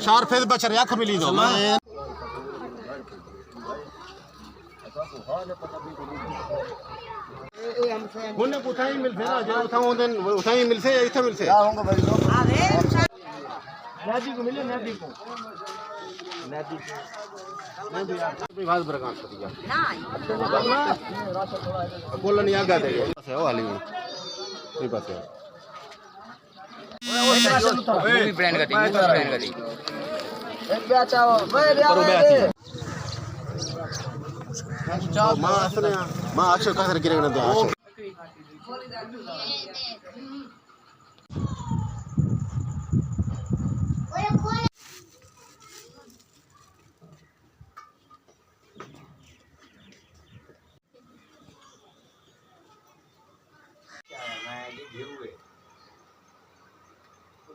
चार फेद बचर या मिली दो हुन उठाई मिलसे ना जो उठाओ दिन उठाई मिलसे या इथे मिलसे होगा भाई लो नदी को मिले नदी को नहीं यार कोई बात बरकान करिया ना बोलन या गा दे से ओ वाली कोई बात है मूवी ब्रांड का टीम ब्रांड का टीम एक बेचाओ वे मां असने मां अक्षर का कर गिरे ना दे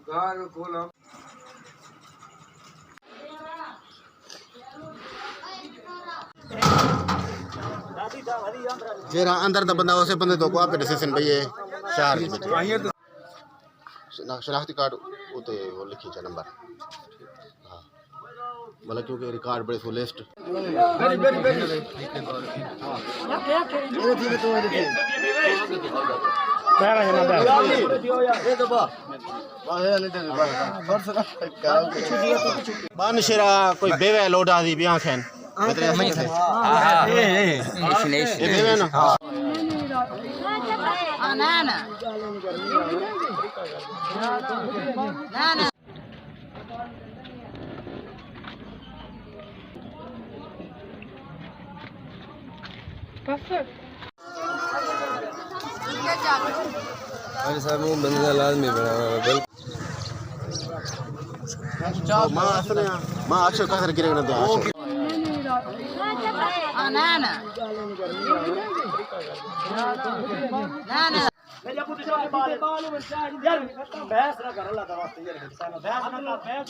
गाल खोला जेरा अंदर दा बंदा उसे बंदे तो को आपके डिसीजन भई है चार शनाख्ती कार्ड उते वो लिखी छ नंबर हां मतलब क्योंकि रिकॉर्ड बड़े सो लिस्ट बान शेरा कोई बेवे लोड आदी बियां खेन ये बेवे ना ना ना ना ना अरे साहब वो बंदा लाजमी बना बिल्कुल मां असने मां अक्षर का कर गिरे ना दे ना ना ना ना यार बहस ना कर अल्लाह ताला वास्ते यार बहस ना कर